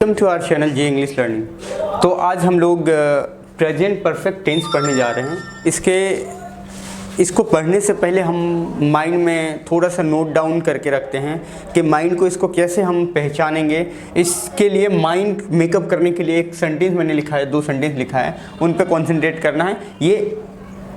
Welcome to our channel G English learning. तो आज हम लोग प्रेजेंट परफेक्ट टेंस पढ़ने जा रहे हैं। इसको पढ़ने से पहले हम माइंड में थोड़ा सा नोट डाउन करके रखते हैं कि माइंड को इसको कैसे हम पहचानेंगे। इसके लिए माइंड मेकअप करने के लिए एक सेंटेंस मैंने लिखा है, 2 सेंटेंस लिखा है, उन पर कॉन्सेंट्रेट करना है। ये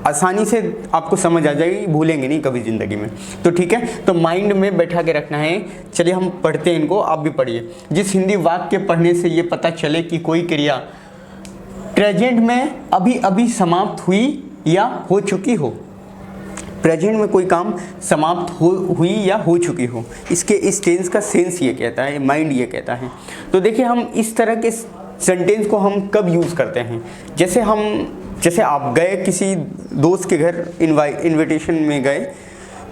आसानी से आपको समझ आ जाएगी, भूलेंगे नहीं कभी ज़िंदगी में। तो ठीक है, तो माइंड में बैठा के रखना है। चलिए हम पढ़ते हैं इनको, आप भी पढ़िए। जिस हिंदी वाक्य पढ़ने से ये पता चले कि कोई क्रिया प्रेजेंट में अभी अभी समाप्त हुई या हो चुकी हो। प्रेजेंट में कोई काम समाप्त हुई या हो चुकी हो, इसके इस टेंस का सेंस ये कहता है, माइंड ये कहता है। तो देखिए हम इस तरह के सेंटेंस को हम कब यूज़ करते हैं। जैसे आप गए किसी दोस्त के घर, इनविटेशन में गए,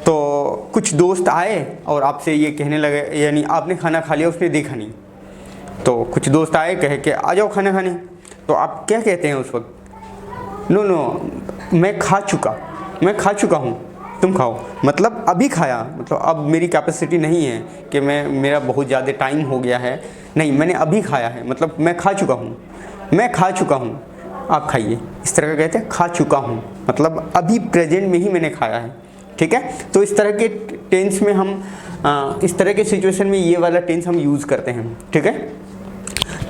तो कुछ दोस्त आए और आपसे ये कहने लगे, यानी आपने खाना खा लिया, उसने देखा नहीं, तो कुछ दोस्त आए कहे कि आ जाओ खाना खाने। तो आप क्या कहते हैं उस वक्त? नो मैं खा चुका हूँ, तुम खाओ। मतलब अभी खाया, मतलब अब मेरी कैपेसिटी नहीं है कि मेरा बहुत ज़्यादा टाइम हो गया है, नहीं मैंने अभी खाया है, मतलब मैं खा चुका हूँ, आप खाइए। इस तरह का कहते हैं खा चुका हूँ, मतलब अभी प्रेजेंट में ही मैंने खाया है। ठीक है, तो इस तरह के टेंस में हम इस तरह के सिचुएशन में ये वाला टेंस हम यूज़ करते हैं। ठीक है,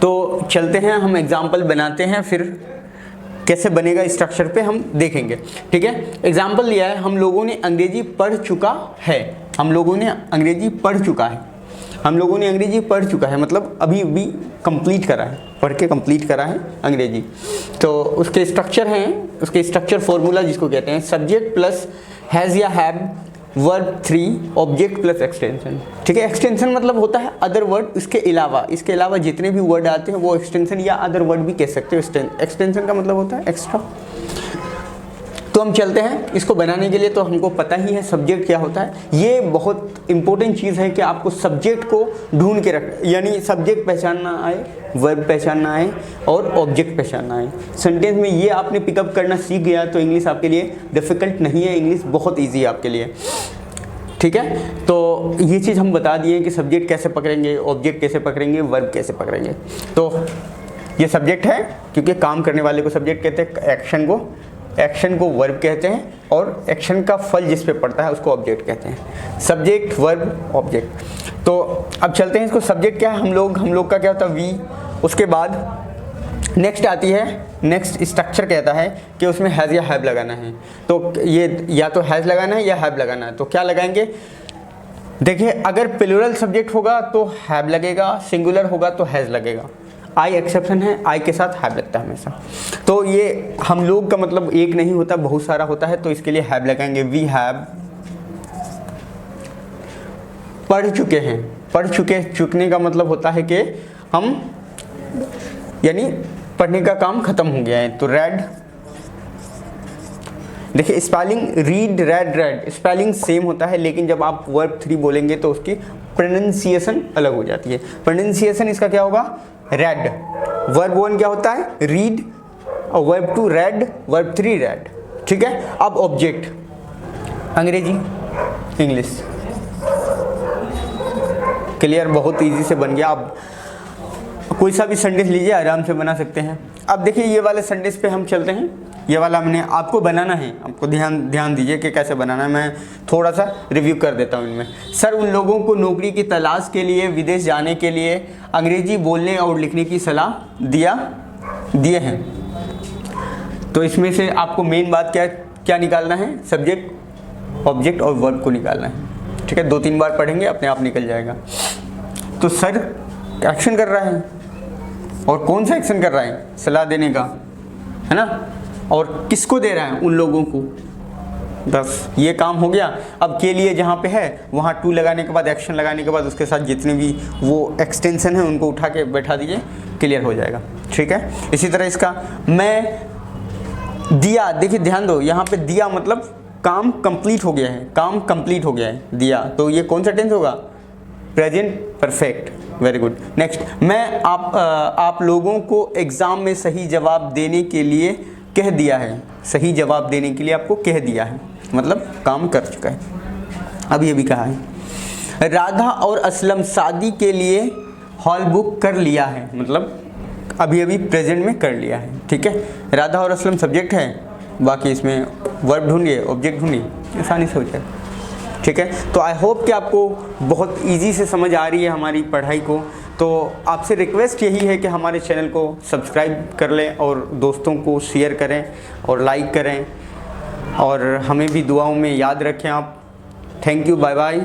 तो चलते हैं, हम एग्जाम्पल बनाते हैं, फिर कैसे बनेगा स्ट्रक्चर पे हम देखेंगे। ठीक है, एग्जाम्पल लिया है, हम लोगों ने अंग्रेजी पढ़ चुका है। हम लोगों ने अंग्रेजी पढ़ चुका है, मतलब अभी भी कंप्लीट करा है, पढ़ के कंप्लीट करा है अंग्रेजी। तो उसके स्ट्रक्चर हैं, उसके स्ट्रक्चर फॉर्मूला जिसको कहते हैं सब्जेक्ट प्लस हैज़ या have, verb 3, object plus extension. ठीक है, एक्सटेंशन मतलब होता है अदर वर्ड, इसके अलावा जितने भी वर्ड आते हैं वो एक्सटेंशन या अदर वर्ड भी कह सकते हो। एक्सटेंशन का मतलब होता है एक्स्ट्रा। तो हम चलते हैं, इसको बनाने के लिए तो हमको पता ही है सब्जेक्ट क्या होता है। ये बहुत इंपॉर्टेंट चीज़ है कि आपको सब्जेक्ट को ढूंढ के रख, यानी सब्जेक्ट पहचानना आए, वर्ब पहचानना आए और ऑब्जेक्ट पहचानना आए। सेंटेंस में ये आपने पिकअप करना सीख गया तो इंग्लिश आपके लिए डिफ़िकल्ट नहीं है, इंग्लिश बहुत ईजी है आपके लिए। ठीक है, तो ये चीज़ हम बता दिए कि सब्जेक्ट कैसे पकड़ेंगे, ऑब्जेक्ट कैसे पकड़ेंगे, वर्ब कैसे पकड़ेंगे। तो ये सब्जेक्ट है, क्योंकि काम करने वाले को सब्जेक्ट कहते हैं, एक्शन को वर्ब कहते हैं, और एक्शन का फल जिस पे पड़ता है उसको ऑब्जेक्ट कहते हैं। Subject, verb, object. तो अब चलते हैं इसको, सब्जेक्ट क्या है, हम लोग का क्या होता है वी। उसके बाद नेक्स्ट आती है, नेक्स्ट स्ट्रक्चर कहता है कि उसमें हैज़ या हैव लगाना है। तो ये या तो हैज़ लगाना है या हैव लगाना है। तो क्या लगाएंगे, देखिए अगर प्लूरल सब्जेक्ट होगा तो हैव लगेगा, सिंगुलर होगा तो हैज़ लगेगा। आई एक्सेप्शन है, आई के साथ हैव लगता है हमेशा। तो ये हम लोग का मतलब एक नहीं होता, बहुत सारा होता है, तो इसके लिए हैव लगाएंगे। वी हैव पढ़ चुके हैं। चुकने का मतलब होता है कि हम, यानी पढ़ने का काम खत्म हो गया है। तो रेड, देखिए spelling read, red spelling same होता है, लेकिन जब आप वर्ब 3 बोलेंगे तो उसकी प्रोनाउंसिएशन अलग हो जाती है। प्रोनाउंसिएशन इसका क्या होगा, रेड। वर्ब 1 क्या होता है, रीड, और वर्ब 2 रेड, वर्ब 3 रेड। ठीक है, अब ऑब्जेक्ट, अंग्रेजी, इंग्लिश। क्लियर, बहुत इजी से बन गया। अब कोई सा भी सेंटेंस लीजिए, आराम से बना सकते हैं। अब देखिए ये वाले सेंटेंस पे हम चलते हैं। ये वाला हमने आपको बनाना है, आपको ध्यान दीजिए कि कैसे बनाना है। मैं थोड़ा सा रिव्यू कर देता हूँ इनमें। सर, उन लोगों को नौकरी की तलाश के लिए विदेश जाने के लिए अंग्रेजी बोलने और लिखने की सलाह दिए हैं। तो इसमें से आपको मेन बात क्या निकालना है, सब्जेक्ट, ऑब्जेक्ट और वर्ब को निकालना है। ठीक है, 2-3 बार पढ़ेंगे, अपने आप निकल जाएगा। तो सर एक्शन कर रहा है, और कौन सा एक्शन कर रहा है, सलाह देने का, है ना, और किसको दे रहा है, उन लोगों को। बस ये काम हो गया। अब के लिए जहाँ पे है वहाँ टू लगाने के बाद, एक्शन लगाने के बाद उसके साथ जितने भी वो एक्सटेंशन है उनको उठा के बैठा दीजिए, क्लियर हो जाएगा। ठीक है, इसी तरह इसका मैं दिया, देखिए ध्यान दो, यहाँ पे दिया मतलब काम कंप्लीट हो गया है, दिया। तो ये कौन सा टेंस होगा, present perfect. Very good. Next, मैं आप लोगों को एग्ज़ाम में सही जवाब देने के लिए कह दिया है। सही जवाब देने के लिए आपको कह दिया है, मतलब काम कर चुका है। अब ये भी कहा है, राधा और असलम शादी के लिए हॉल बुक कर लिया है, मतलब अभी अभी प्रेजेंट में कर लिया है। ठीक है, राधा और असलम सब्जेक्ट है, बाकी इसमें वर्ब ढूंढिए, ऑब्जेक्ट ढूंढिए, आसानी से हो जाए। ठीक है, तो आई होप कि आपको बहुत इजी से समझ आ रही है हमारी पढ़ाई को। तो आपसे रिक्वेस्ट यही है कि हमारे चैनल को सब्सक्राइब कर लें और दोस्तों को शेयर करें और लाइक करें, और हमें भी दुआओं में याद रखें आप। Thank you, bye bye.